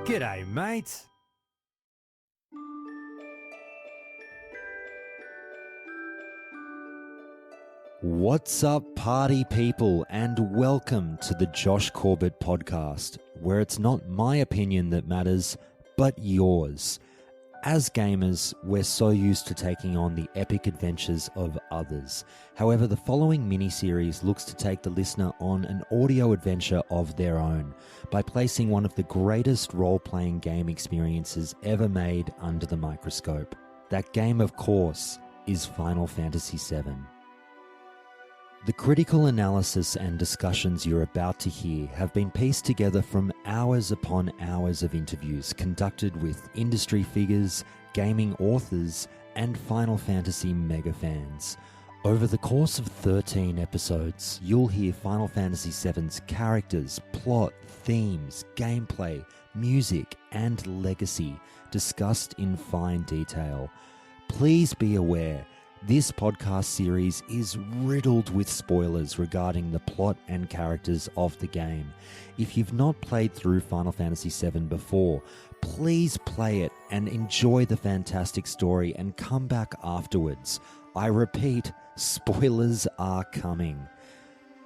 G'day, mate. What's up, party people, and welcome to the Josh Corbett Podcast, where it's not my opinion that matters, but yours. As gamers, we're so used to taking on the epic adventures of others. However, the following mini-series looks to take the listener on an audio adventure of their own by placing one of the greatest role-playing game experiences ever made under the microscope. That game, of course, is Final Fantasy VII. The critical analysis and discussions you're about to hear have been pieced together from hours upon hours of interviews conducted with industry figures, gaming authors, and Final Fantasy mega fans. Over the course of 13 episodes, you'll hear Final Fantasy VII's characters, plot, themes, gameplay, music, and legacy discussed in fine detail. Please be aware, this podcast series is riddled with spoilers regarding the plot and characters of the game. If you've not played through Final Fantasy VII before, please play it and enjoy the fantastic story and come back afterwards. I repeat, spoilers are coming.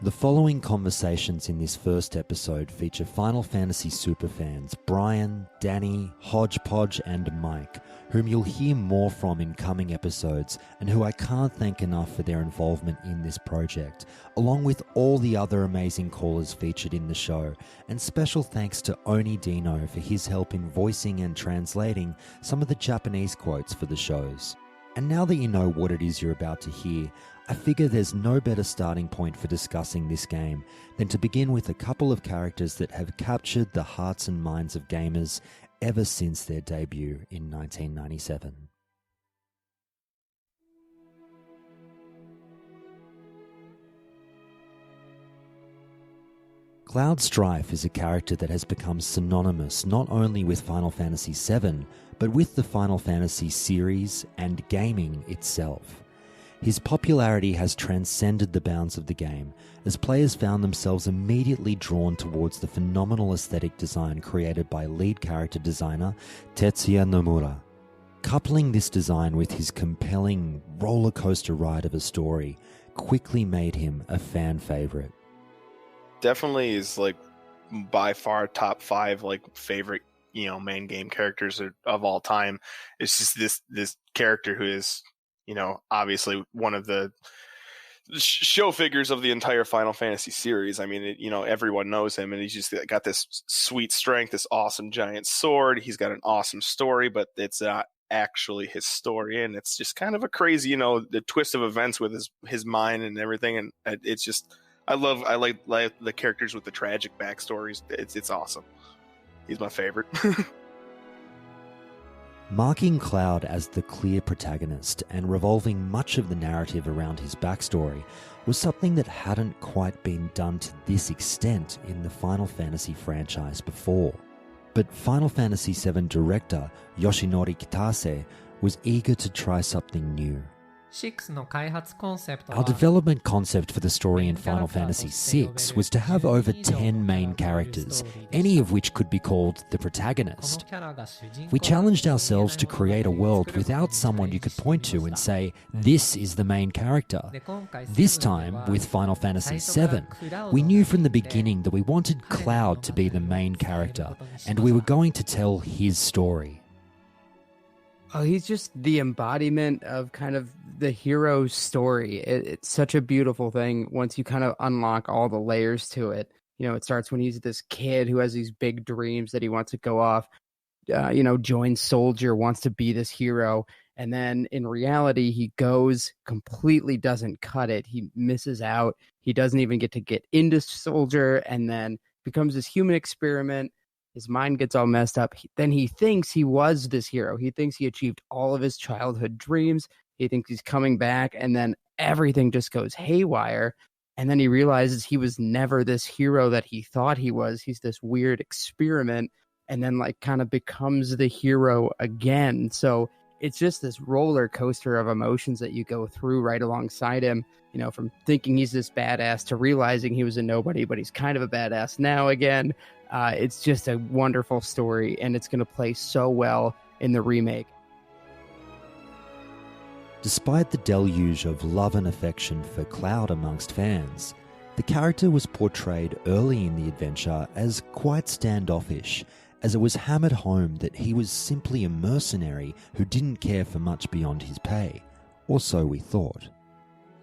The following conversations in this first episode feature Final Fantasy superfans Brian, Danny, Hodgepodge, and Mike, whom you'll hear more from in coming episodes and who I can't thank enough for their involvement in this project, along with all the other amazing callers featured in the show, and special thanks to Oni Dino for his help in voicing and translating some of the Japanese quotes for the shows. And now that you know what it is you're about to hear, I figure there's no better starting point for discussing this game than to begin with a couple of characters that have captured the hearts and minds of gamers ever since their debut in 1997. Cloud Strife is a character that has become synonymous not only with Final Fantasy VII, but with the Final Fantasy series and gaming itself. His popularity has transcended the bounds of the game, as players found themselves immediately drawn towards the phenomenal aesthetic design created by lead character designer Tetsuya Nomura. Coupling this design with his compelling roller coaster ride of a story quickly made him a fan favorite. Definitely is like by far top 5 like favorite main game characters of all time. It's just this character who is obviously one of the show figures of the entire Final Fantasy series. I mean, everyone knows him, and he's just got this sweet strength, this awesome giant sword. He's got an awesome story, but it's not actually his story, and it's just kind of a crazy, the twist of events with his mind and everything. And it's just, I like the characters with the tragic backstories. It's awesome. He's my favorite. Marking Cloud as the clear protagonist and revolving much of the narrative around his backstory was something that hadn't quite been done to this extent in the Final Fantasy franchise before. But Final Fantasy VII director Yoshinori Kitase was eager to try something new. Our development concept for the story in Final Fantasy VI was to have over 10 main characters, any of which could be called the protagonist. We challenged ourselves to create a world without someone you could point to and say, this is the main character. This time, with Final Fantasy VII, we knew from the beginning that we wanted Cloud to be the main character, and we were going to tell his story. Oh, he's just the embodiment of kind of the hero's story. It's such a beautiful thing once you kind of unlock all the layers to it. It starts when he's this kid who has these big dreams that he wants to go off, join soldier, wants to be this hero. And then in reality, he goes, completely doesn't cut it. He misses out. He doesn't even get into soldier, and then becomes this human experiment. His mind gets all messed up. Then he thinks he was this hero. He thinks he achieved all of his childhood dreams. He thinks he's coming back, and then everything just goes haywire. And then he realizes he was never this hero that he thought he was. He's this weird experiment, and then kind of becomes the hero again. So it's just this roller coaster of emotions that you go through right alongside him, from thinking he's this badass to realizing he was a nobody, but he's kind of a badass now again. It's just a wonderful story, and it's going to play so well in the remake. Despite the deluge of love and affection for Cloud amongst fans, the character was portrayed early in the adventure as quite standoffish, as it was hammered home that he was simply a mercenary who didn't care for much beyond his pay, or so we thought.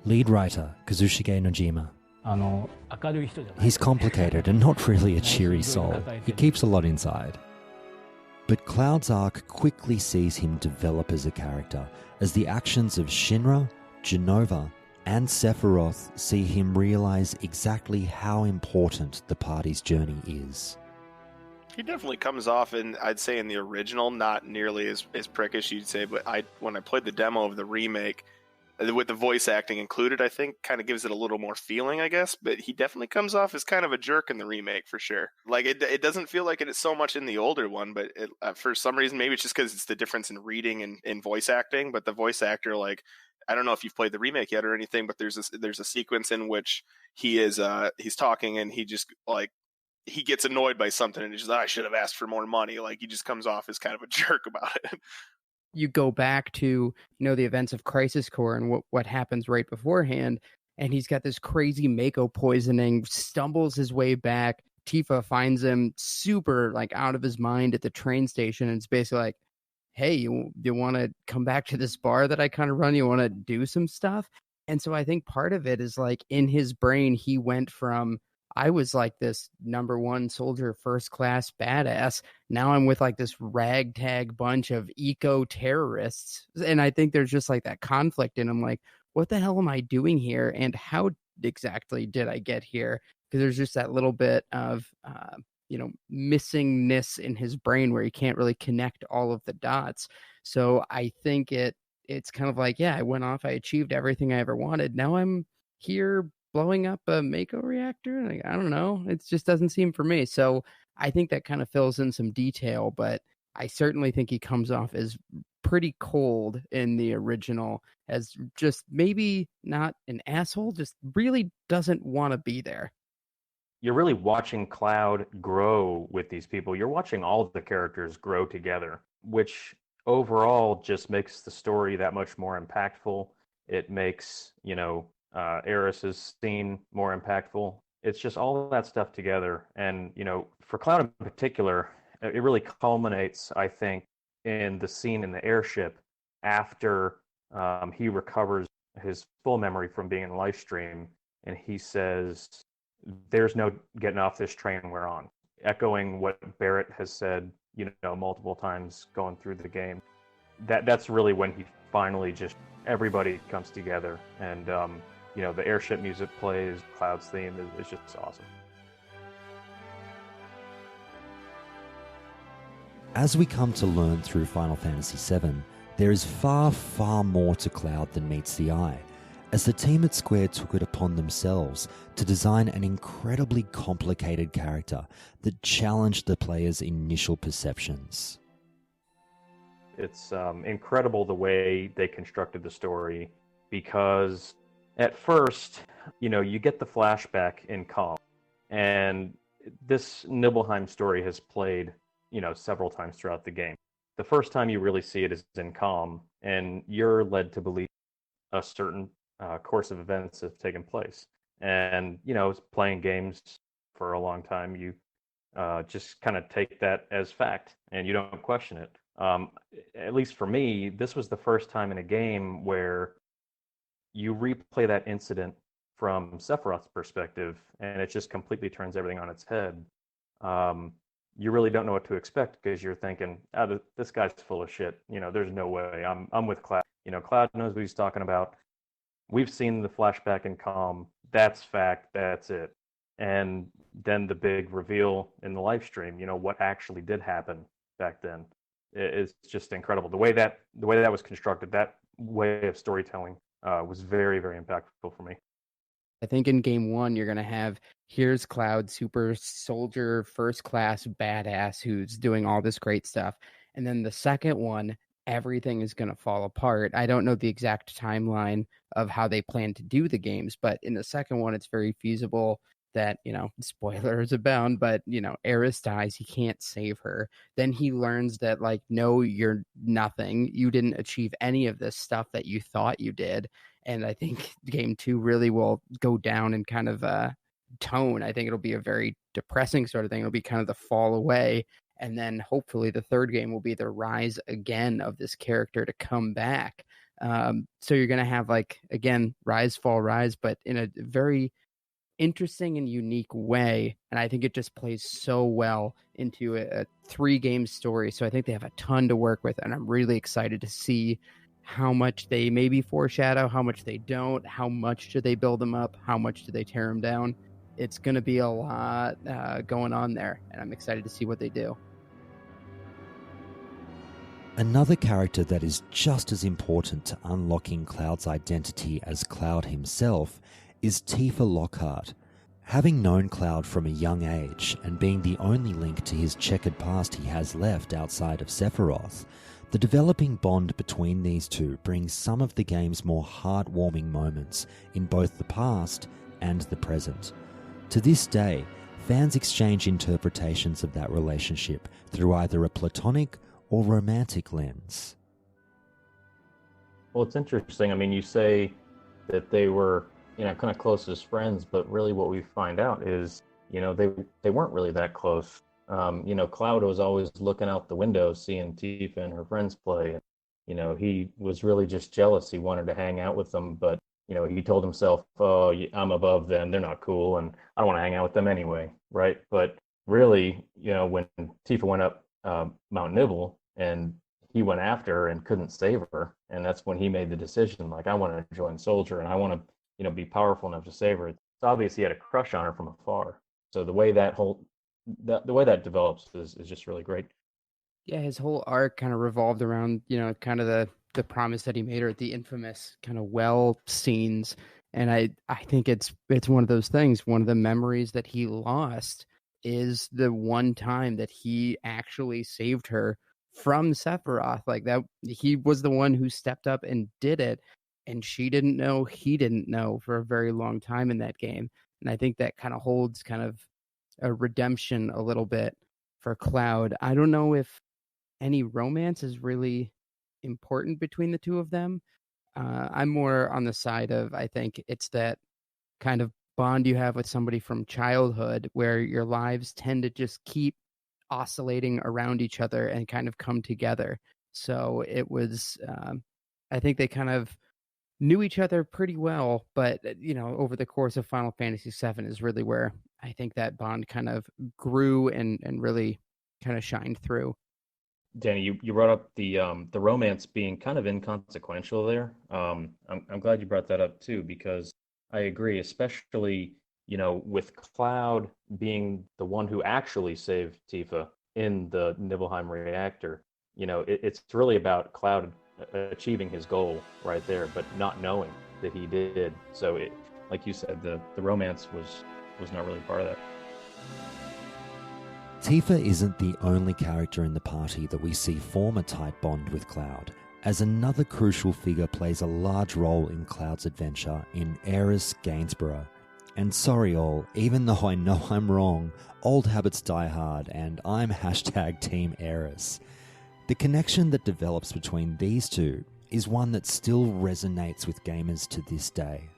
Lead writer Kazushige Nojima. He's complicated and not really a cheery soul. He keeps a lot inside. But Cloud's arc quickly sees him develop as a character, as the actions of Shinra, Genova, and Sephiroth see him realize exactly how important the party's journey is. He definitely comes off, I'd say in the original, not nearly as prickish, you'd say, but when I played the demo of the remake, with the voice acting included, I think kind of gives it a little more feeling, I guess, but he definitely comes off as kind of a jerk in the remake for sure. Like it doesn't feel like it is so much in the older one, but for some reason, maybe it's just because it's the difference in reading and in voice acting, but the voice actor, like, I don't know if you've played the remake yet or anything, but there's a sequence in which he's talking and he just like, he gets annoyed by something and he's just like, I should have asked for more money. Like he just comes off as kind of a jerk about it. You go back to, the events of Crisis Core and what happens right beforehand, and he's got this crazy Mako poisoning, stumbles his way back. Tifa finds him super like out of his mind at the train station, and it's basically like, hey, you want to come back to this bar that I kind of run? You want to do some stuff? And so I think part of it is like in his brain, he went from, I was like this number one soldier, first class badass. Now I'm with like this ragtag bunch of eco terrorists. And I think there's just like that conflict in him. Like, what the hell am I doing here? And how exactly did I get here? Because there's just that little bit of, missingness in his brain where he can't really connect all of the dots. So I think it's kind of like, yeah, I went off, I achieved everything I ever wanted. Now I'm here blowing up a Mako reactor. Like, I don't know. It just doesn't seem for me. So I think that kind of fills in some detail, but I certainly think he comes off as pretty cold in the original, as just maybe not an asshole, just really doesn't want to be there. You're really watching Cloud grow with these people. You're watching all of the characters grow together, which overall just makes the story that much more impactful. It makes, Aeris' scene more impactful. It's just all of that stuff together. And, for Cloud in particular, it really culminates, I think, in the scene in the airship after he recovers his full memory from being in the live stream. And he says, there's no getting off this train we're on, echoing what Barrett has said, multiple times going through the game. That's really when he finally just, everybody comes together. And, the airship music plays, Cloud's theme is just awesome. As we come to learn through Final Fantasy VII, there is far, far more to Cloud than meets the eye, as the team at Square took it upon themselves to design an incredibly complicated character that challenged the player's initial perceptions. It's incredible the way they constructed the story, because at first, you get the flashback in Calm, and this Nibelheim story has played, several times throughout the game. The first time you really see it is in Calm, and you're led to believe a certain course of events have taken place. And, playing games for a long time, you just kind of take that as fact, and you don't question it. At least for me, this was the first time in a game where you replay that incident from Sephiroth's perspective, and it just completely turns everything on its head. You really don't know what to expect, because you're thinking, this guy's full of shit. There's no way. I'm with Cloud. Cloud knows what he's talking about. We've seen the flashback in Calm. That's fact. That's it. And then the big reveal in the live stream, what actually did happen back then. It's just incredible. The way that was constructed, that way of storytelling was very, very impactful for me. I think in game one, you're going to have, here's Cloud, super soldier, first class badass who's doing all this great stuff. And then the second one, everything is going to fall apart. I don't know the exact timeline of how they plan to do the games, but in the second one, it's very feasible that, spoilers abound, but, Aeris dies. He can't save her. Then he learns that, like, no, you're nothing. You didn't achieve any of this stuff that you thought you did. And I think game 2 really will go down in kind of tone. I think it'll be a very depressing sort of thing. It'll be kind of the fall away. And then hopefully the third game will be the rise again of this character to come back. So you're going to have, like, again, rise, fall, rise, but in a very interesting and unique way. And I think it just plays so well into a 3-game story. So I think they have a ton to work with. And I'm really excited to see how much they maybe foreshadow, how much they don't, how much do they build them up, how much do they tear them down. It's going to be a lot going on there. And I'm excited to see what they do. Another character that is just as important to unlocking Cloud's identity as Cloud himself is Tifa Lockheart. Having known Cloud from a young age and being the only link to his checkered past he has left outside of Sephiroth, the developing bond between these two brings some of the game's more heartwarming moments in both the past and the present. To this day, fans exchange interpretations of that relationship through either a platonic or romantic lens. Well, it's interesting. I mean, you say that they were, kind of close as friends, but really what we find out is, they weren't really that close. Cloud was always looking out the window, seeing Tifa and her friends play. He was really just jealous. He wanted to hang out with them, but, he told himself, oh, I'm above them. They're not cool, and I don't want to hang out with them anyway, right? But really, when Tifa went up Mount Nibel, and he went after her and couldn't save her, and that's when he made the decision, like, I want to join Soldier, and I want to be powerful enough to save her. It's obvious he had a crush on her from afar. So the way that develops is just really great. Yeah, his whole arc kind of revolved around, kind of the promise that he made her at the infamous kind of well scenes. And I think it's one of those things. One of the memories that he lost is the one time that he actually saved her from Sephiroth. Like, that, he was the one who stepped up and did it, and she didn't know, he didn't know for a very long time in that game. And I think that kind of holds kind of a redemption a little bit for Cloud. I don't know if any romance is really important between the two of them. I'm more on the side of, I think it's that kind of bond you have with somebody from childhood where your lives tend to just keep oscillating around each other and kind of come together. So it was, I think they kind of knew each other pretty well, but, over the course of Final Fantasy VII is really where I think that bond kind of grew and really kind of shined through. Danny, you brought up the romance being kind of inconsequential there. I'm glad you brought that up too, because I agree, especially, with Cloud being the one who actually saved Tifa in the Nibelheim reactor. It's really about Cloud achieving his goal right there, but not knowing that he did. So it, like you said, the romance was not really part of that. Tifa isn't the only character in the party that we see form a tight bond with Cloud, as another crucial figure plays a large role in Cloud's adventure in Aeris Gainsborough. And sorry all, even though I know I'm wrong, old habits die hard, and I'm hashtag Team Aeris. The connection that develops between these two is one that still resonates with gamers to this day.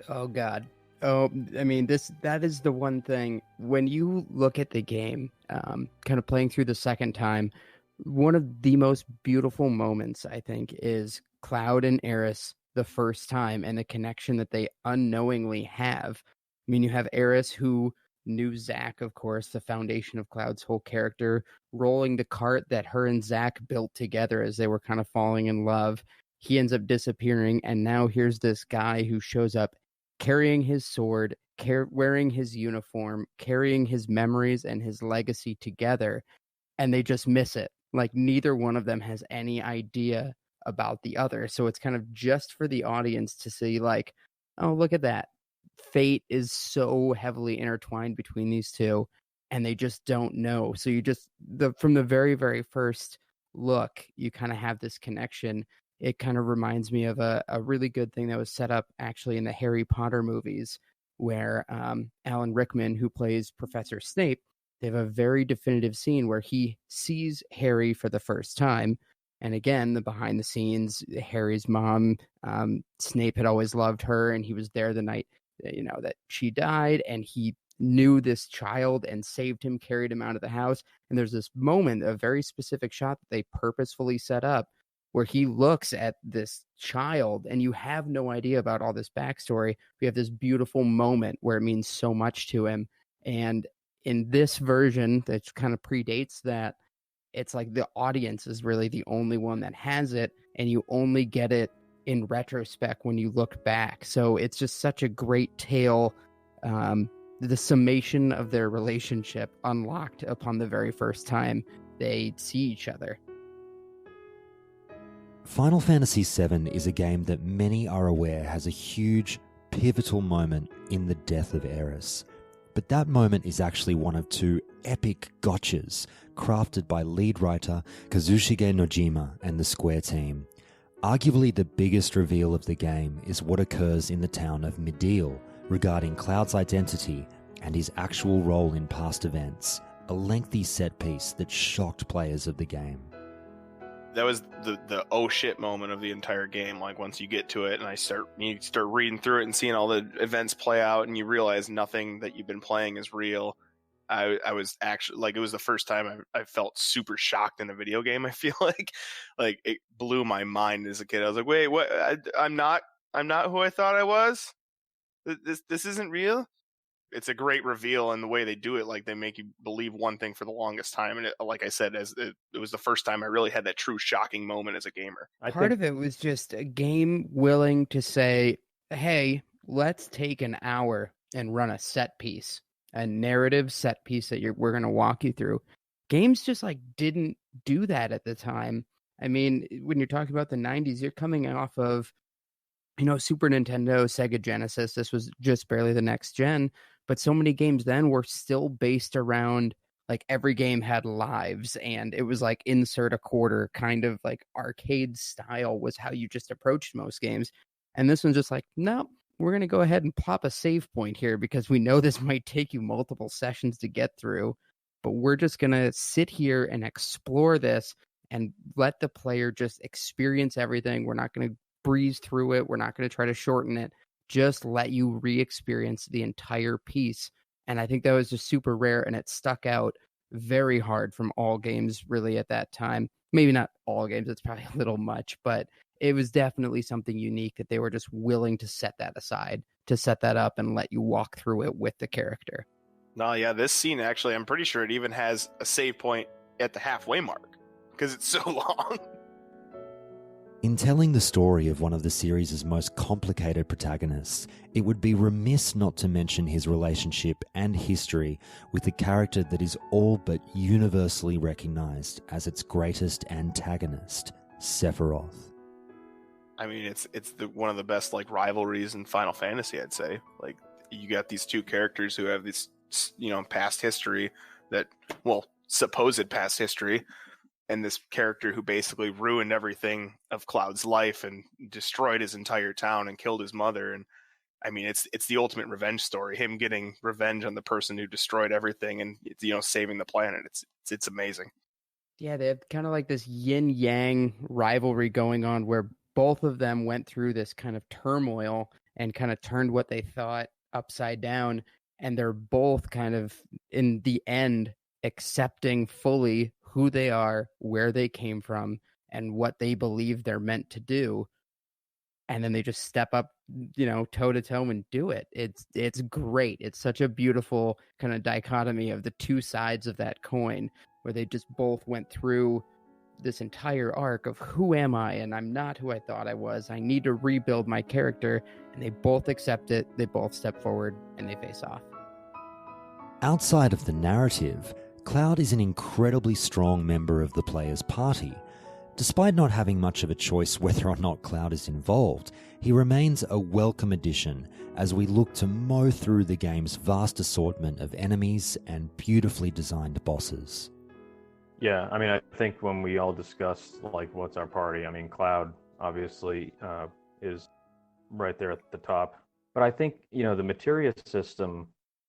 Oh God. Oh, I mean, that is the one thing, when you look at the game, kind of playing through the second time, one of the most beautiful moments, I think, is Cloud and Aeris the first time and the connection that they unknowingly have. I mean, you have Aeris, who knew Zack, of course, the foundation of Cloud's whole character, rolling the cart that her and Zack built together as they were kind of falling in love. He ends up disappearing, and now here's this guy who shows up carrying his sword, wearing his uniform, carrying his memories and his legacy together, and they just miss it. Like, neither one of them has any idea about the other. So it's kind of just for the audience to see, like, oh, look at that. Fate is so heavily intertwined between these two, and they just don't know. So you just, from the very, very first look, you kind of have this connection. It kind of reminds me of a really good thing that was set up actually in the Harry Potter movies, where Alan Rickman, who plays Professor Snape, they have a very definitive scene where he sees Harry for the first time. And again, the behind the scenes, Harry's mom, Snape had always loved her, and he was there the night, that she died, and he knew this child and saved him, carried him out of the house. And there's this moment, a very specific shot that they purposefully set up, where he looks at this child, and you have no idea about all this backstory. We have this beautiful moment where it means so much to him. And in this version that kind of predates that, it's like the audience is really the only one that has it, and you only get it in retrospect when you look back. So it's just such a great tale. The summation of their relationship unlocked upon the very first time they see each other. Final Fantasy VII is a game that many are aware has a huge, pivotal moment in the death of Aeris. But that moment is actually one of two epic gotchas crafted by lead writer Kazushige Nojima and the Square team. Arguably the biggest reveal of the game is what occurs in the town of Mideel regarding Cloud's identity and his actual role in past events, a lengthy set piece that shocked players of the game. That was the oh shit moment of the entire game. Like once you get to it and you start reading through it and seeing all the events play out, and you realize nothing that you've been playing is real. I was actually, like, it was the first time I felt super shocked in a video game. I feel like it blew my mind as a kid. I was like, wait, what? I'm not who I thought I was. This isn't real. It's a great reveal, and the way they do it, like they make you believe one thing for the longest time. And like I said, it was the first time I really had that true shocking moment as a gamer. Part of it was just a game willing to say, hey, let's take an hour and run a set piece, a narrative set piece that we're going to walk you through. Games just didn't do that at the time. I mean, when you're talking about the 90s, you're coming off of, Super Nintendo, Sega Genesis. This was just barely the next gen. But so many games then were still based around, every game had lives, and it was insert a quarter, kind of arcade style was how you just approached most games. And this one's just no, we're going to go ahead and plop a save point here because we know this might take you multiple sessions to get through. But we're just going to sit here and explore this and let the player just experience everything. We're not going to breeze through it. We're not going to try to shorten it. Just let you re-experience the entire piece. And I think that was just super rare, and it stuck out very hard from all games really at that time. Maybe not all games, it's probably a little much, but it was definitely something unique that they were just willing to set that aside, to set that up and let you walk through it with the character. No, yeah, this scene actually, I'm pretty sure it even has a save point at the halfway mark because it's so long. In telling the story of one of the series' most complicated protagonists, it would be remiss not to mention his relationship and history with the character that is all but universally recognized as its greatest antagonist, Sephiroth. I mean, it's one of the best rivalries in Final Fantasy, I'd say. You got these two characters who have this, past history supposed past history. And this character who basically ruined everything of Cloud's life and destroyed his entire town and killed his mother. And I mean, it's the ultimate revenge story. Him getting revenge on the person who destroyed everything and saving the planet. It's amazing. Yeah, they have kind of this yin yang rivalry going on where both of them went through this kind of turmoil and kind of turned what they thought upside down. And they're both kind of in the end accepting fully who they are, where they came from, and what they believe they're meant to do. And then they just step up, toe to toe and do it. It's great. It's such a beautiful kind of dichotomy of the two sides of that coin, where they just both went through this entire arc of who am I, and I'm not who I thought I was. I need to rebuild my character, and they both accept it. They both step forward and they face off. Outside of the narrative, Cloud is an incredibly strong member of the player's party. Despite not having much of a choice whether or not Cloud is involved, he remains a welcome addition as we look to mow through the game's vast assortment of enemies and beautifully designed bosses. Yeah, I mean, I think when we all discussed like what's our party, I mean, Cloud obviously is right there at the top. But I think, the materia system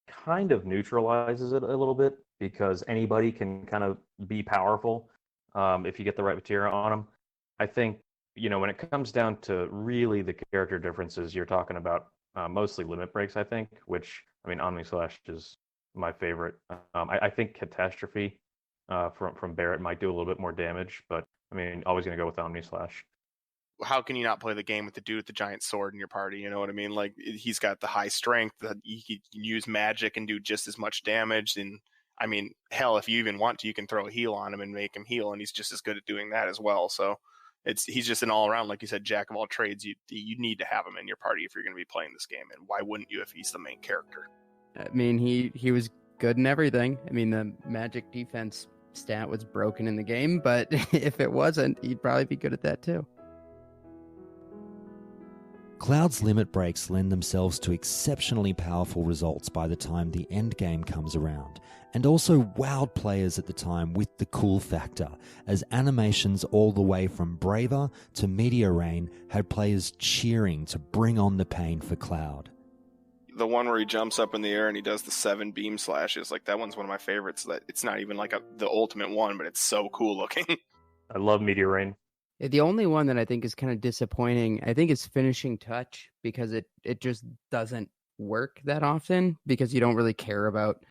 kind of neutralizes it a little bit because anybody can kind of be powerful if you get the right materia on them. I think, when it comes down to really the character differences, you're talking about mostly limit breaks, I think, which, I mean, Omni Slash is my favorite. I think Catastrophe from Barrett might do a little bit more damage, but I mean, always going to go with Omni Slash. How can you not play the game with the dude with the giant sword in your party? You know what I mean? Like, he's got the high strength that he can use magic and do just as much damage. And I mean, hell, if you even want to, you can throw a heal on him and make him heal, and he's just as good at doing that as well. So he's just an all around, like you said, jack of all trades. You need to have him in your party if you're going to be playing this game. And why wouldn't you if he's the main character? I mean, he was good in everything. I mean, the magic defense stat was broken in the game, but if it wasn't, he'd probably be good at that too. Cloud's limit breaks lend themselves to exceptionally powerful results by the time the end game comes around, and also wowed players at the time with the cool factor, as animations all the way from Braver to Meteor Rain had players cheering to bring on the pain for Cloud. The one where he jumps up in the air and he does the 7 beam slashes, like that one's one of my favorites. That it's not even like the ultimate one, but it's so cool looking. I love Meteor Rain. The only one that I think is kind of disappointing, I think, is Finishing Touch, because it just doesn't work that often, because you don't really care about,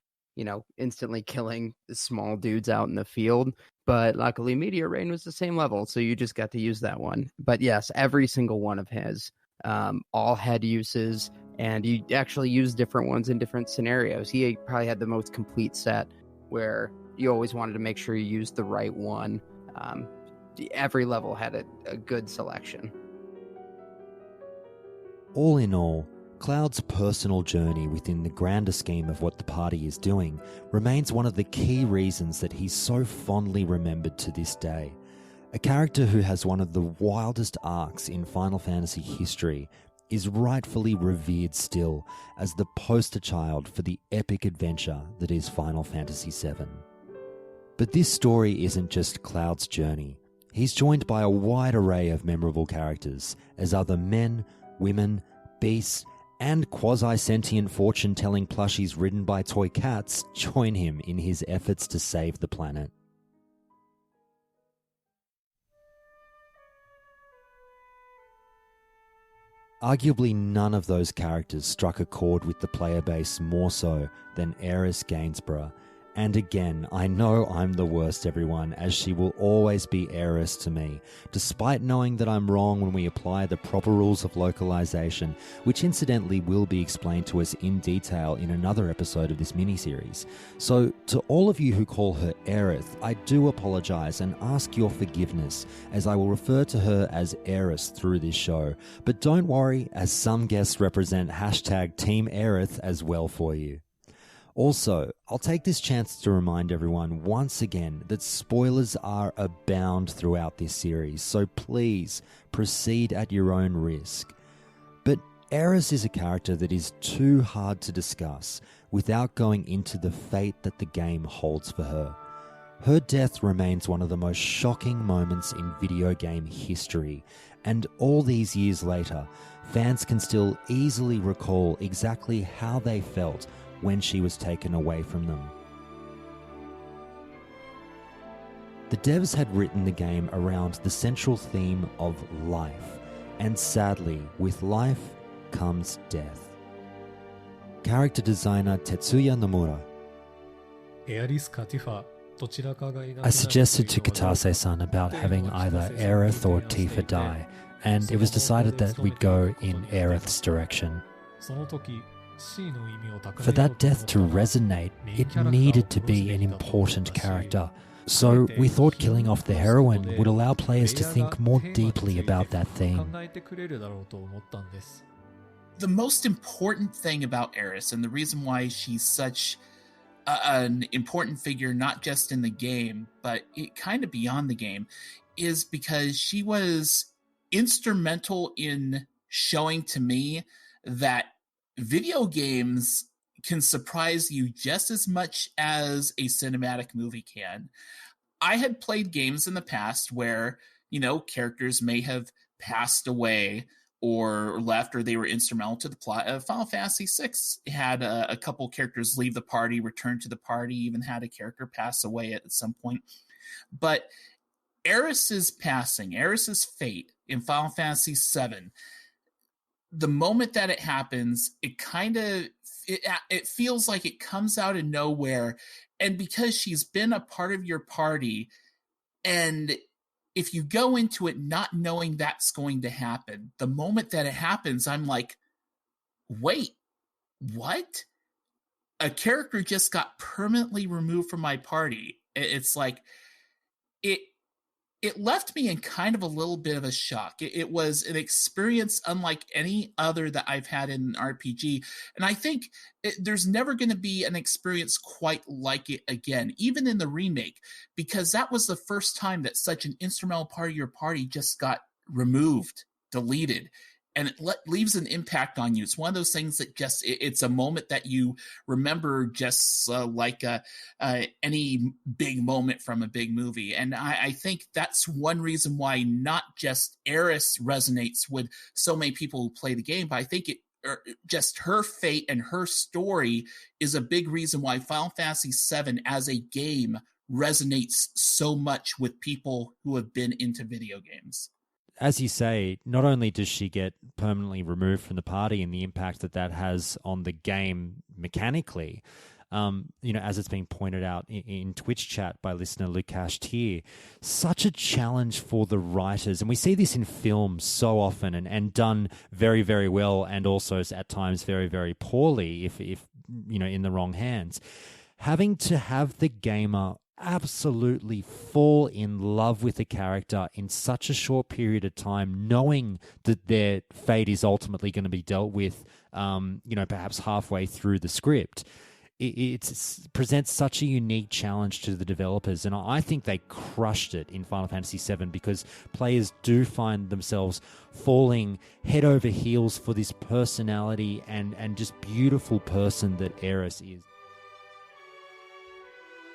instantly killing the small dudes out in the field. But luckily, Meteor Rain was the same level, so you just got to use that one. But yes, every single one of his all had uses, and you actually use different ones in different scenarios. He probably had the most complete set where you always wanted to make sure you used the right one. Every level had a good selection. All in all, Cloud's personal journey within the grander scheme of what the party is doing remains one of the key reasons that he's so fondly remembered to this day. A character who has one of the wildest arcs in Final Fantasy history is rightfully revered still as the poster child for the epic adventure that is Final Fantasy VII. But this story isn't just Cloud's journey. He's joined by a wide array of memorable characters, as other men, women, beasts, and quasi-sentient fortune-telling plushies ridden by toy cats join him in his efforts to save the planet. Arguably none of those characters struck a chord with the player base more so than Aeris Gainsborough. And again, I know I'm the worst, everyone, as she will always be Aeris to me, despite knowing that I'm wrong when we apply the proper rules of localization, which incidentally will be explained to us in detail in another episode of this miniseries. So, to all of you who call her Aerith, I do apologize and ask your forgiveness, as I will refer to her as Aeris through this show. But don't worry, as some guests represent hashtag Team Aerith as well for you. Also, I'll take this chance to remind everyone once again that spoilers are abound throughout this series, so please proceed at your own risk. But Aeris is a character that is too hard to discuss without going into the fate that the game holds for her. Her death remains one of the most shocking moments in video game history, and all these years later, fans can still easily recall exactly how they felt when she was taken away from them. The devs had written the game around the central theme of life, and sadly, with life comes death. Character designer Tetsuya Nomura. I suggested to Katase-san about having either Aerith or Tifa die, and it was decided that we'd go in Aerith's direction. For that death to resonate, it needed to be an important character. So we thought killing off the heroine would allow players to think more deeply about that theme. The most important thing about Aeris, and the reason why she's such an important figure, not just in the game, but kind of beyond the game, is because she was instrumental in showing to me that video games can surprise you just as much as a cinematic movie can. I had played games in the past where, characters may have passed away or left, or they were instrumental to the plot. Final Fantasy VI had a couple characters leave the party, return to the party, even had a character pass away at some point. But Aeris's passing, Aeris's fate in Final Fantasy VII, the moment that it happens, it feels like it comes out of nowhere. And because she's been a part of your party, and if you go into it not knowing that's going to happen, the moment that it happens, I'm like, wait, what? A character just got permanently removed from my party. It's like, it left me in kind of a little bit of a shock. It was an experience unlike any other that I've had in an RPG. And I think there's never going to be an experience quite like it again, even in the remake, because that was the first time that such an instrumental part of your party just got removed, deleted. And it leaves an impact on you. It's one of those things that just, it's a moment that you remember just like any big moment from a big movie. And I think that's one reason why not just Aeris resonates with so many people who play the game, but I think just her fate and her story is a big reason why Final Fantasy VII as a game resonates so much with people who have been into video games. As you say, not only does she get permanently removed from the party and the impact that has on the game mechanically, as it's been pointed out in Twitch chat by listener Lukash Tier, such a challenge for the writers. And we see this in films so often and done very, very well, and also at times very, very poorly if in the wrong hands. Having to have the gamer absolutely fall in love with a character in such a short period of time, knowing that their fate is ultimately going to be dealt with, perhaps halfway through the script. It presents such a unique challenge to the developers, and I think they crushed it in Final Fantasy VII, because players do find themselves falling head over heels for this personality and just beautiful person that Aeris is.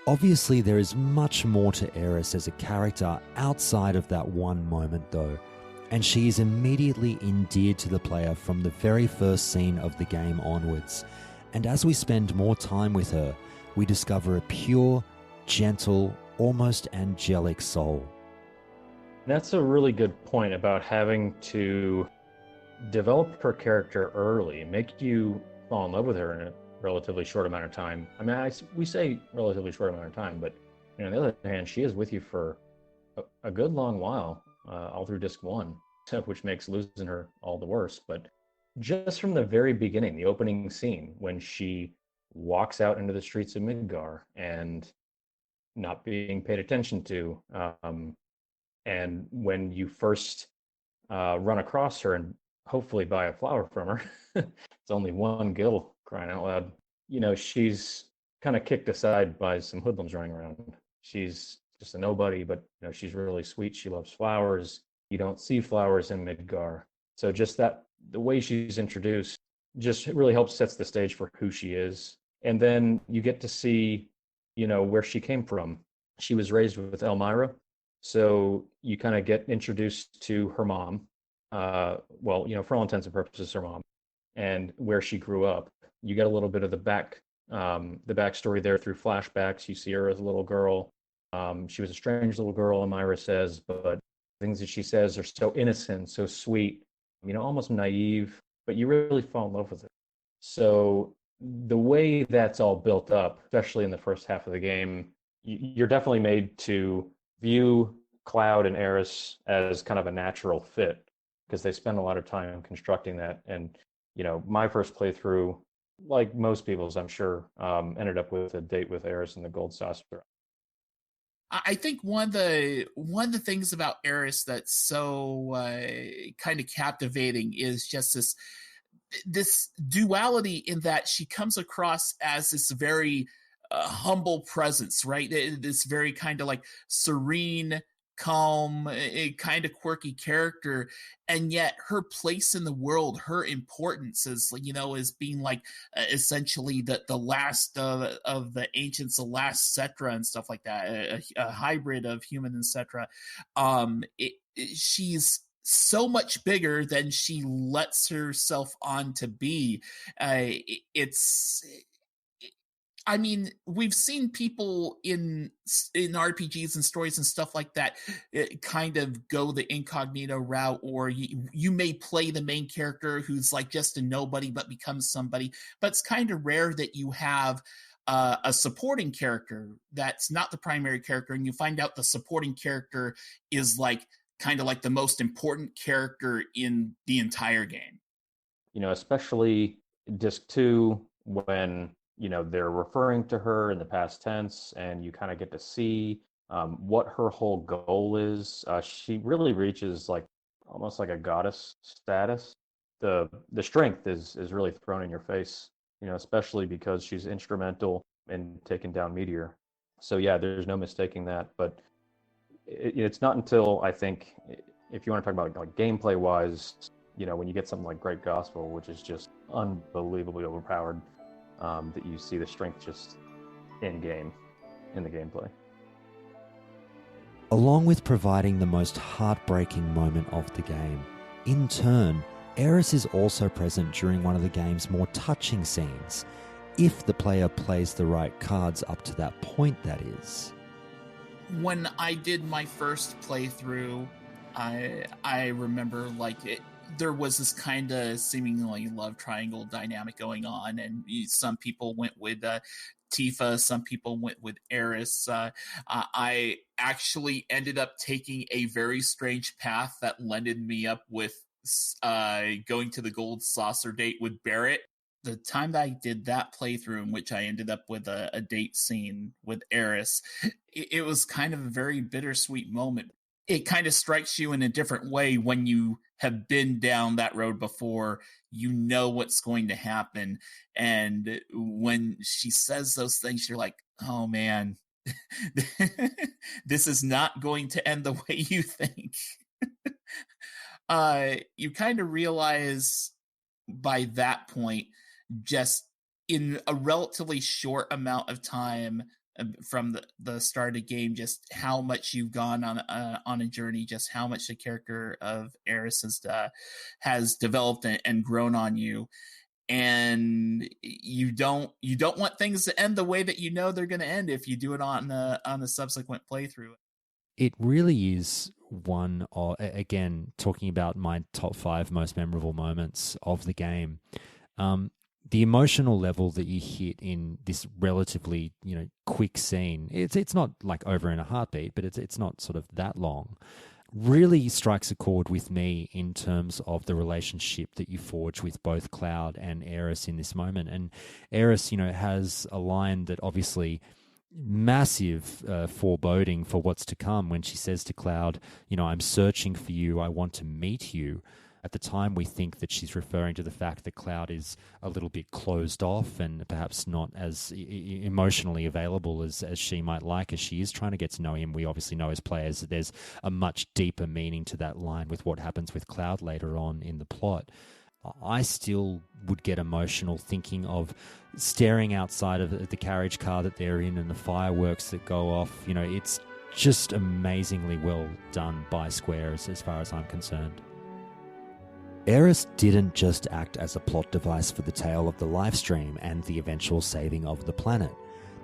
Obviously, there is much more to Aeris as a character outside of that one moment, though, and she is immediately endeared to the player from the very first scene of the game onwards. And as we spend more time with her, we discover a pure, gentle, almost angelic soul. That's a really good point about having to develop her character early, make you fall in love with her in a relatively short amount of time. I mean, we say relatively short amount of time, but on the other hand, she is with you for a good long while, all through disc 1, which makes losing her all the worse. But just from the very beginning, the opening scene, when she walks out into the streets of Midgar and not being paid attention to, and when you first run across her and hopefully buy a flower from her, it's only one gil, crying out loud. She's kind of kicked aside by some hoodlums running around. She's just a nobody, but she's really sweet. She loves flowers. You don't see flowers in Midgar. So just the way she's introduced just really helps sets the stage for who she is. And then you get to see, where she came from. She was raised with Elmira. So you kind of get introduced to her mom. For all intents and purposes, her mom, and where she grew up. You get a little bit of the backstory there through flashbacks. You see her as a little girl. She was a strange little girl, Elmira says, but things that she says are so innocent, so sweet, almost naive, but you really fall in love with it. So the way that's all built up, especially in the first half of the game, you're definitely made to view Cloud and Aeris as kind of a natural fit, because they spend a lot of time constructing that. And my first playthrough, like most people's, I'm sure, ended up with a date with Aeris and the Gold Saucer. I think one of the things about Aeris that's so kind of captivating is just this duality, in that she comes across as this very humble presence, right? This very kind of like serene, calm, a kind of quirky character, and yet her place in the world, her importance is being like essentially the last of the ancients, the last Cetra and stuff like that, a hybrid of human and Cetra. She's so much bigger than she lets herself on to be. It's I mean, we've seen people in RPGs and stories and stuff like that kind of go the incognito route, or you may play the main character who's like just a nobody but becomes somebody. But it's kind of rare that you have a supporting character that's not the primary character, and you find out the supporting character is like kind of like the most important character in the entire game. Especially disc 2, when they're referring to her in the past tense, and you kind of get to see what her whole goal is. She really reaches like almost like a goddess status. The strength is really thrown in your face, especially because she's instrumental in taking down Meteor. So yeah, there's no mistaking that. But it's not until, I think, if you want to talk about like gameplay wise, when you get something like Great Gospel, which is just unbelievably overpowered, that you see the strength just in the gameplay. Along with providing the most heartbreaking moment of the game, in turn, Aeris is also present during one of the game's more touching scenes, if the player plays the right cards up to that point, that is. When I did my first playthrough, I remember there was this kind of seemingly love triangle dynamic going on, and some people went with Tifa, some people went with Aeris. I actually ended up taking a very strange path that landed me up with going to the gold saucer date with Barrett. The time that I did that playthrough, in which I ended up with a date scene with Aeris, it was kind of a very bittersweet moment. It kind of strikes you in a different way when you have been down that road before. You know what's going to happen. And when she says those things, you're like, oh man, this is not going to end the way you think. You kind of realize by that point, just in a relatively short amount of time from the start of the game, just how much you've gone on a journey, just how much the character of Aeris has developed and grown on you, and you don't want things to end the way that they're going to end if you do it on a subsequent playthrough. It really is one of, again, talking about my top 5 most memorable moments of the game. The emotional level that you hit in this relatively, quick scene, it's not like over in a heartbeat, but it's not sort of that long, really strikes a chord with me in terms of the relationship that you forge with both Cloud and Aeris in this moment. And Aeris, has a line that obviously massive foreboding for what's to come when she says to Cloud, I'm searching for you, I want to meet you. At the time, we think that she's referring to the fact that Cloud is a little bit closed off and perhaps not as emotionally available as she might like, as she is trying to get to know him. We obviously know as players that there's a much deeper meaning to that line with what happens with Cloud later on in the plot. I still would get emotional thinking of staring outside of the carriage car that they're in and the fireworks that go off. It's just amazingly well done by Square as far as I'm concerned. Aeris didn't just act as a plot device for the tale of the livestream and the eventual saving of the planet.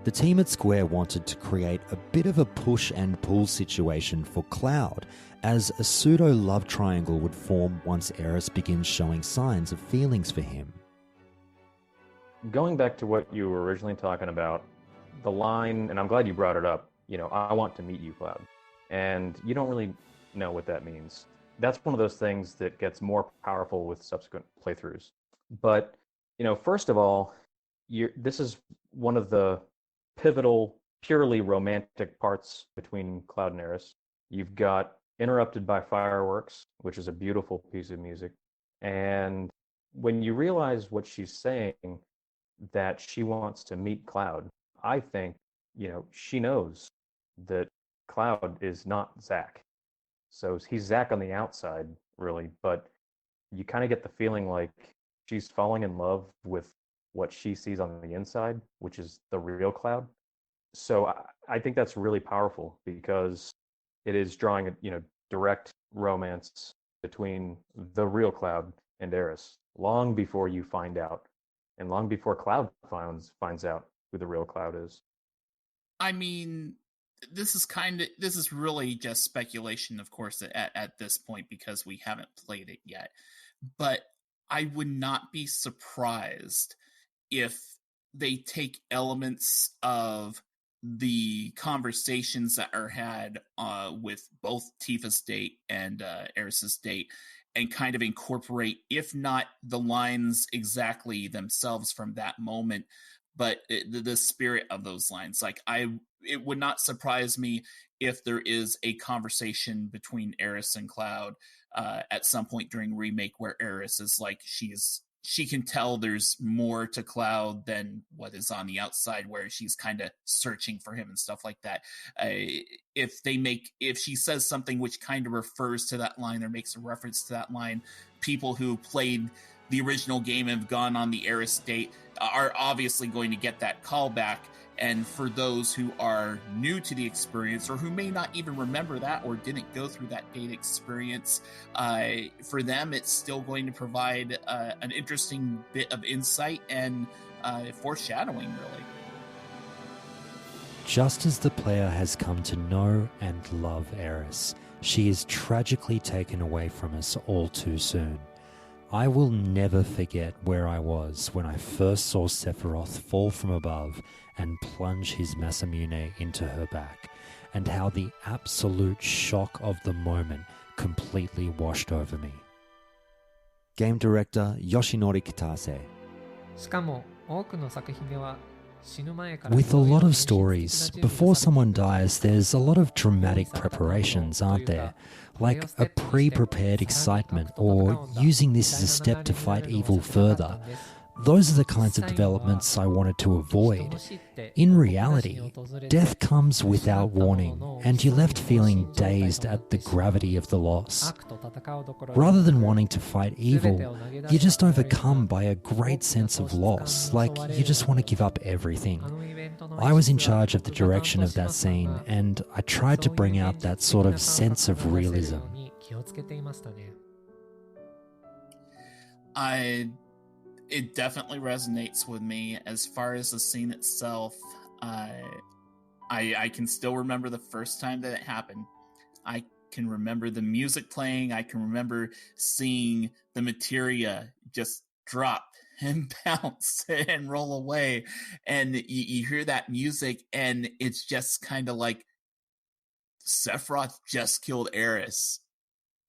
The team at Square wanted to create a bit of a push and pull situation for Cloud, as a pseudo-love triangle would form once Aeris begins showing signs of feelings for him. Going back to what you were originally talking about, the line, and I'm glad you brought it up, I want to meet you, Cloud. And you don't really know what that means. That's one of those things that gets more powerful with subsequent playthroughs. But, first of all, this is one of the pivotal, purely romantic parts between Cloud and Aeris. You've got Interrupted by Fireworks, which is a beautiful piece of music. And when you realize what she's saying, that she wants to meet Cloud, I think, she knows that Cloud is not Zack. So he's Zack on the outside, really, but you kind of get the feeling like she's falling in love with what she sees on the inside, which is the real Cloud. So I think that's really powerful because it is drawing a direct romance between the real Cloud and Aeris long before you find out, and long before Cloud finds out who the real Cloud is. I mean, this is really just speculation, of course, at this point, because we haven't played it yet. But I would not be surprised if they take elements of the conversations that are had with both Tifa's date and Aeris's date, and kind of incorporate, if not the lines exactly themselves from that moment, but the spirit of those lines. Like, it would not surprise me if there is a conversation between Aeris and Cloud at some point during Remake where Aeris is like, she can tell there's more to Cloud than what is on the outside, where she's kind of searching for him and stuff like that. If she says something which kind of refers to that line or makes a reference to that line, people who played the original game and have gone on the Aeris date are obviously going to get that callback. And for those who are new to the experience, or who may not even remember that or didn't go through that date experience, for them it's still going to provide an interesting bit of insight and foreshadowing, really. Just as the player has come to know and love Aeris, she is tragically taken away from us all too soon. I will never forget where I was when I first saw Sephiroth fall from above and plunge his Masamune into her back, and how the absolute shock of the moment completely washed over me. Game director Yoshinori Kitase. With a lot of stories, before someone dies, there's a lot of dramatic preparations, aren't there? Like a pre-prepared excitement, or using this as a step to fight evil further. Those are the kinds of developments I wanted to avoid. In reality, death comes without warning, and you're left feeling dazed at the gravity of the loss. Rather than wanting to fight evil, you're just overcome by a great sense of loss, like you just want to give up everything. I was in charge of the direction of that scene, and I tried to bring out that sort of sense of realism. It definitely resonates with me. As far as the scene itself, I can still remember the first time that it happened. I can remember the music playing. I can remember seeing the materia just drop and bounce and roll away. And you hear that music, and it's just kind of like, Sephiroth just killed Aeris.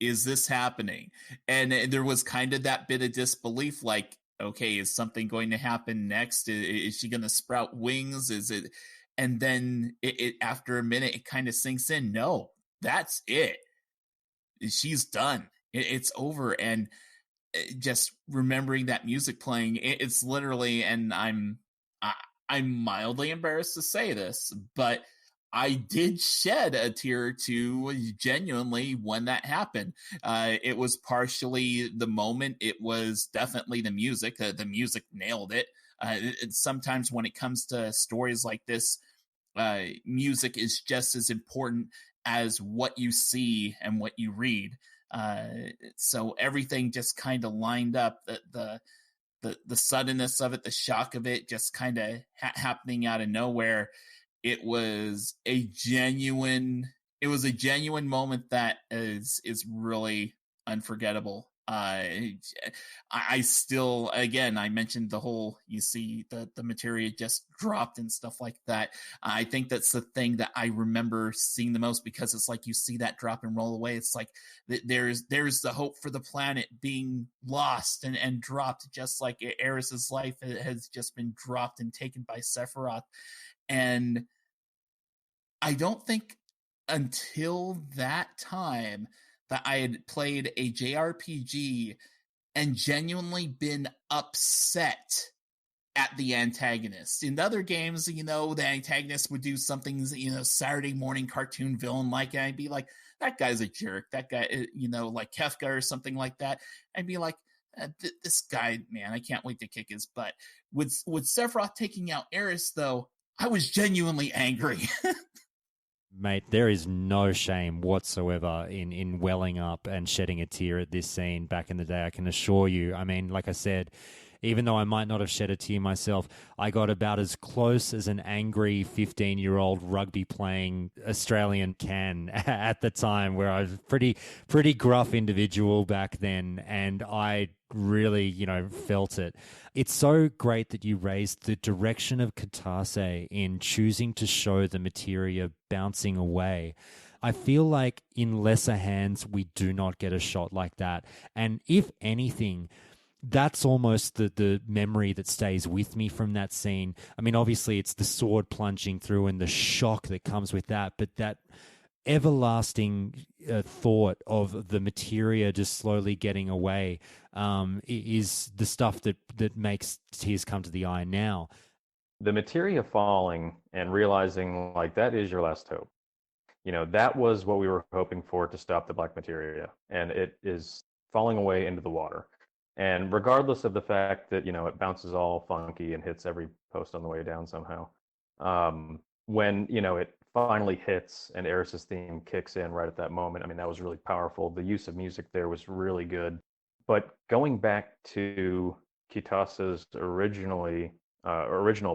Is this happening? And there was kind of that bit of disbelief, like, okay, is something going to happen next? Is she going to sprout wings? Is it? And then it after a minute, it kind of sinks in. No, that's it. She's done. It's over. And just remembering that music playing, it's literally, and I'm mildly embarrassed to say this, but I did shed a tear or two genuinely when that happened. It was partially the moment. It was definitely the music. The music nailed it. Sometimes when it comes to stories like this, music is just as important as what you see and what you read. So everything just kind of lined up. The suddenness of it, the shock of it, just kind of happening out of nowhere. It was a genuine moment that is really unforgettable. I still, again, I mentioned the whole, you see the materia just dropped and stuff like that. I think that's the thing that I remember seeing the most, because it's like you see that drop and roll away. It's like there's the hope for the planet being lost and dropped, just like Aeris's life has just been dropped and taken by Sephiroth. And I don't think until that time that I had played a JRPG and genuinely been upset at the antagonist. In other games, the antagonist would do something, Saturday morning cartoon villain like, and I'd be like, that guy's a jerk. That guy, like Kefka or something like that. I'd be like, this guy, man, I can't wait to kick his butt. With Sephiroth taking out Aeris, though, I was genuinely angry. Mate, there is no shame whatsoever in welling up and shedding a tear at this scene back in the day, I can assure you. I mean, like I said, even though I might not have shed a tear myself, I got about as close as an angry 15-year-old rugby-playing Australian can at the time, where I was a pretty gruff individual back then, and I really, felt it. It's so great that you raised the direction of Katase in choosing to show the materia bouncing away. I feel like in lesser hands, we do not get a shot like that. And if anything, that's almost the memory that stays with me from that scene. I mean, obviously, it's the sword plunging through and the shock that comes with that, but that everlasting thought of the materia just slowly getting away is the stuff that makes tears come to the eye now. The materia falling and realizing, like, that is your last hope. That was what we were hoping for to stop the black materia, and it is falling away into the water. And regardless of the fact that, it bounces all funky and hits every post on the way down somehow, when, it finally hits and Aeris' theme kicks in right at that moment, I mean, that was really powerful. The use of music there was really good. But going back to Kitasa's original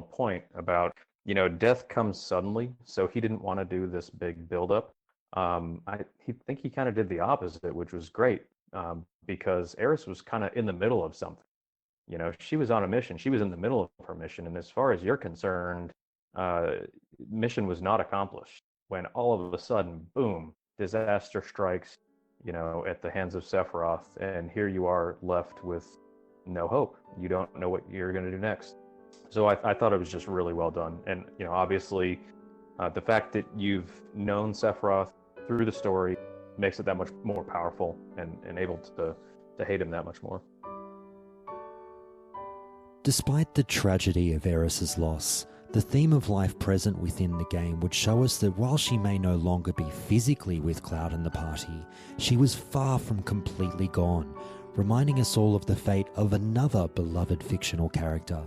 point about, death comes suddenly, so he didn't want to do this big buildup. I think he kind of did the opposite, which was great. Because Aeris was kind of in the middle of something. She was on a mission. She was in the middle of her mission. And as far as you're concerned, mission was not accomplished when all of a sudden, boom, disaster strikes, at the hands of Sephiroth. And here you are left with no hope. You don't know what you're going to do next. So I thought it was just really well done. And, obviously, the fact that you've known Sephiroth through the story makes it that much more powerful and able to hate him that much more. Despite the tragedy of Aeris' loss, the theme of life present within the game would show us that while she may no longer be physically with Cloud and the party, she was far from completely gone, reminding us all of the fate of another beloved fictional character.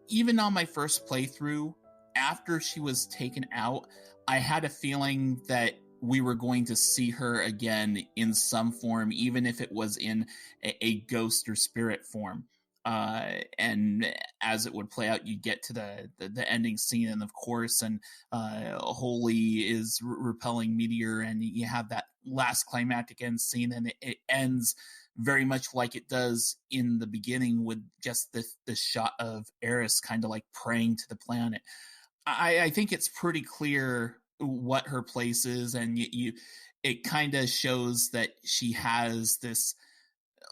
Even on my first playthrough, after she was taken out, I had a feeling that we were going to see her again in some form, even if it was in a ghost or spirit form. And as it would play out, you get to the ending scene, and of course, and Holy is repelling Meteor, and you have that last climactic end scene, and it ends very much like it does in the beginning, with just the shot of Aeris kind of like praying to the planet. I think it's pretty clear what her place is, and it kind of shows that she has this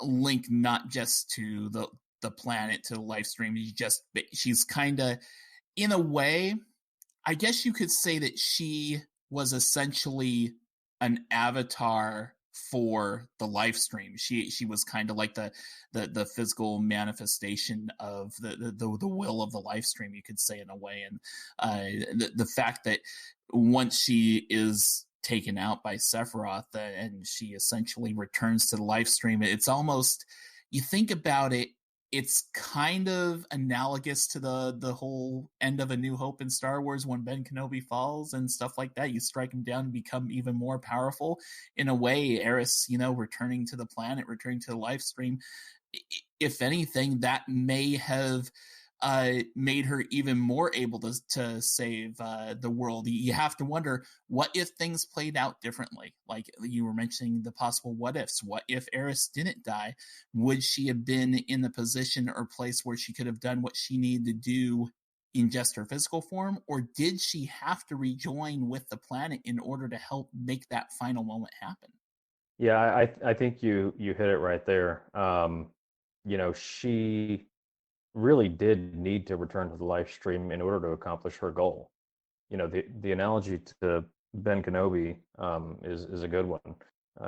link not just to the planet, to the live stream. She's kind of, in a way, I guess you could say that she was essentially an avatar for the live stream. She was kind of like the physical manifestation of the will of the live stream, you could say, in a way. And the fact that once she is taken out by Sephiroth and she essentially returns to the live stream, it's almost, you think about it, it's kind of analogous to the whole end of A New Hope in Star Wars when Ben Kenobi falls and stuff like that. You strike him down and become even more powerful. In a way, Aeris, returning to the planet, returning to the live stream, if anything, that may have made her even more able to save the world. You have to wonder, what if things played out differently? Like you were mentioning the possible what ifs. What if Aeris didn't die? Would she have been in the position or place where she could have done what she needed to do in just her physical form? Or did she have to rejoin with the planet in order to help make that final moment happen? Yeah, I think you hit it right there. She really did need to return to the live stream in order to accomplish her goal. The analogy to Ben Kenobi is a good one.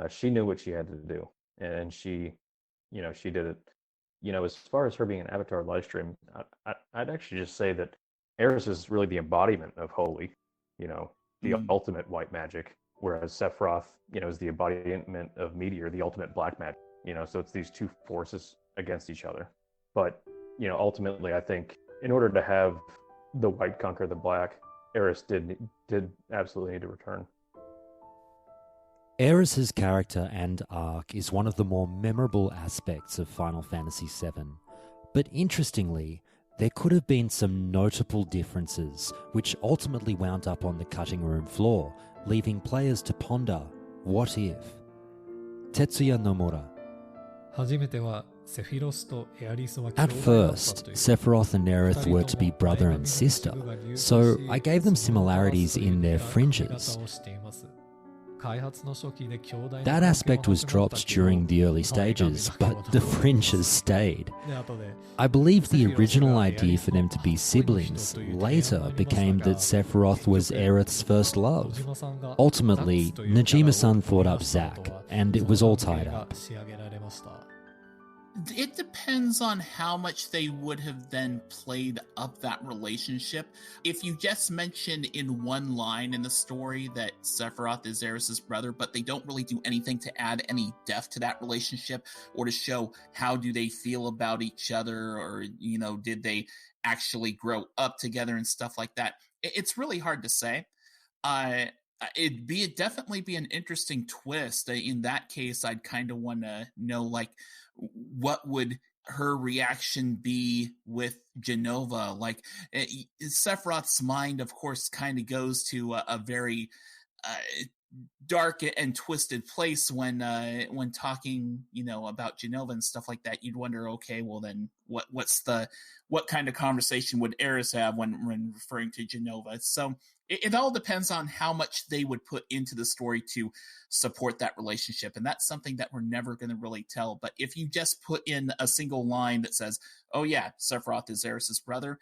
She knew what she had to do, and she did it. as far as her being an Avatar live stream, I'd actually just say that Aeris is really the embodiment of holy, the ultimate white magic, whereas Sephiroth, is the embodiment of meteor, the ultimate black magic. So it's these two forces against each other. But ultimately, I think in order to have the white conquer the black, Aeris did absolutely need to return. Aeris's character and arc is one of the more memorable aspects of Final Fantasy VII. But interestingly, there could have been some notable differences, which ultimately wound up on the cutting room floor, leaving players to ponder, what if? Tetsuya Nomura. At first, Sephiroth and Aerith were to be brother and sister, so I gave them similarities in their fringes. That aspect was dropped during the early stages, but the fringes stayed. I believe the original idea for them to be siblings later became that Sephiroth was Aerith's first love. Ultimately, Najima-san thought up Zack, and it was all tied up. It depends on how much they would have then played up that relationship. If you just mention in one line in the story that Sephiroth is Aeris' brother, but they don't really do anything to add any depth to that relationship or to show how do they feel about each other, or, did they actually grow up together and stuff like that, it's really hard to say. It'd definitely be an interesting twist. In that case, I'd kind of want to know, what would her reaction be with Jenova? Sephiroth's mind, of course, kind of goes to a very dark and twisted place when talking, about Jenova and stuff like that. You'd wonder, okay, well then, what kind of conversation would Aeris have when referring to Jenova? So it all depends on how much they would put into the story to support that relationship. And that's something that we're never going to really tell. But if you just put in a single line that says, oh yeah, Sephiroth is Aeris' brother,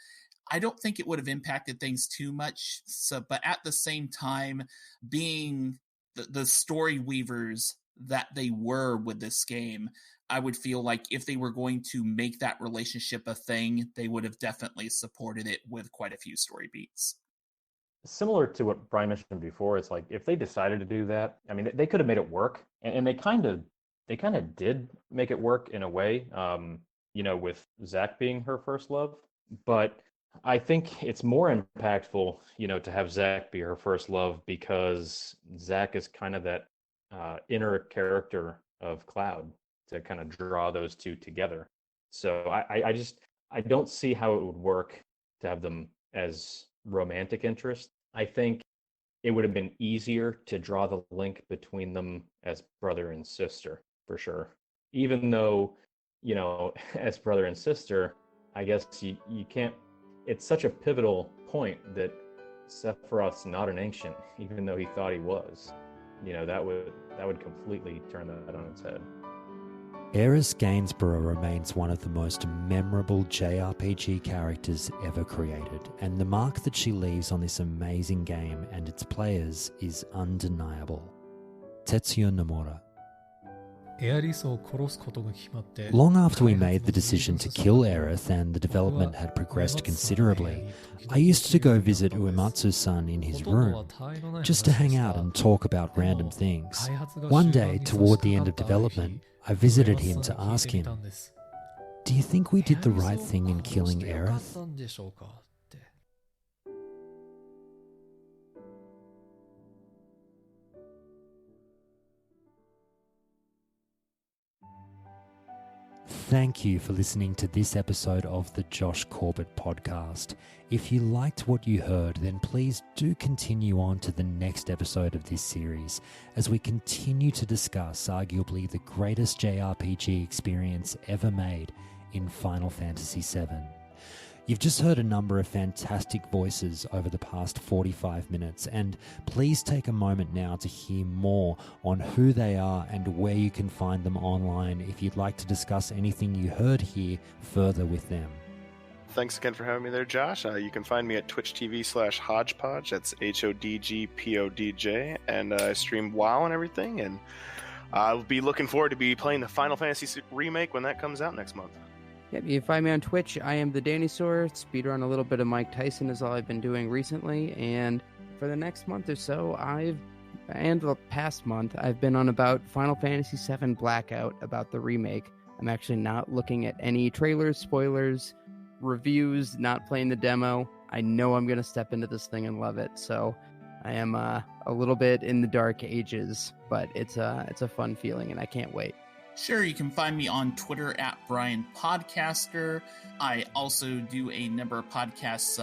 I don't think it would have impacted things too much. But at the same time, being the story weavers that they were with this game, I would feel like if they were going to make that relationship a thing, they would have definitely supported it with quite a few story beats. Similar to what Brian mentioned before, it's like if they decided to do that, I mean, they could have made it work, and they kind of did make it work in a way, with Zack being her first love. But I think it's more impactful, to have Zack be her first love, because Zack is kind of that inner character of Cloud to kind of draw those two together. So I don't see how it would work to have them as romantic interest. I think it would have been easier to draw the link between them as brother and sister, for sure. Even though, as brother and sister, I guess you can't, it's such a pivotal point that Sephiroth's not an ancient, even though he thought he was. That would completely turn that on its head. Aeris Gainsborough remains one of the most memorable JRPG characters ever created, and the mark that she leaves on this amazing game and its players is undeniable. Tetsuya Nomura. Long after we made the decision to kill Aerith and the development had progressed considerably, I used to go visit Uematsu-san in his room, just to hang out and talk about random things. One day, toward the end of development, I visited him to ask him, "Do you think we did the right thing in killing Aerith?" Thank you for listening to this episode of the Josh Corbett Podcast. If you liked what you heard, then please do continue on to the next episode of this series as we continue to discuss arguably the greatest JRPG experience ever made in Final Fantasy VII. You've just heard a number of fantastic voices over the past 45 minutes, and please take a moment now to hear more on who they are and where you can find them online if you'd like to discuss anything you heard here further with them. Thanks again for having me there, Josh. You can find me at twitch.tv/hodgepodge. That's HODGPODJ. And I stream WoW and everything. And I'll be looking forward to be playing the Final Fantasy remake when that comes out next month. Yeah, you can find me on Twitch. I am the Dinosaur. Speedrun a little bit of Mike Tyson is all I've been doing recently. And for the next month or so, and the past month, I've been on about Final Fantasy VII Blackout, about the remake. I'm actually not looking at any trailers, spoilers, reviews, not playing the demo. I know I'm going to step into this thing and love it. So I am a little bit in the dark ages, but it's a fun feeling and I can't wait. Sure, you can find me on Twitter at Brian Podcaster. I also do a number of podcasts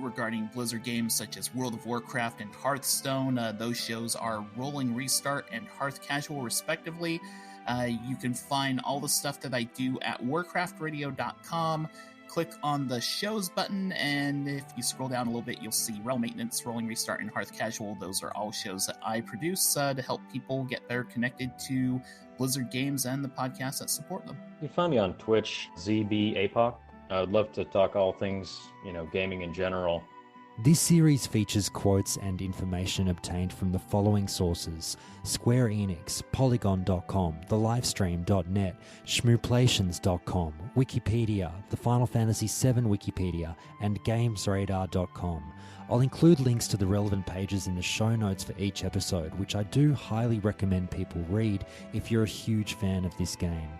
regarding Blizzard games such as World of Warcraft and Hearthstone. Those shows are Rolling Restart and Hearth Casual, respectively. You can find all the stuff that I do at warcraftradio.com. Click on the shows button, and if you scroll down a little bit, you'll see Realm Maintenance, Rolling Restart, and Hearth Casual. Those are all shows that I produce to help people get better connected to Blizzard games and the podcasts that support them. You can find me on Twitch, ZBAPOC. I would love to talk all things, gaming in general. This series features quotes and information obtained from the following sources: Square Enix, Polygon.com, TheLivestream.net, Schmooplations.com, Wikipedia, the Final Fantasy VII Wikipedia, and GamesRadar.com. I'll include links to the relevant pages in the show notes for each episode, which I do highly recommend people read if you're a huge fan of this game.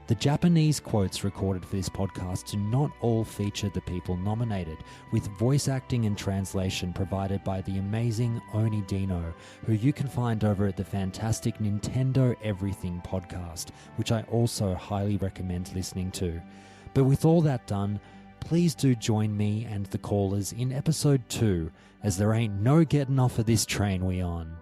The Japanese quotes recorded for this podcast do not all feature the people nominated, with voice acting and translation provided by the amazing Oni Dino, who you can find over at the fantastic Nintendo Everything podcast, which I also highly recommend listening to. But with all that done, please do join me and the callers in episode 2, as there ain't no getting off of this train we on.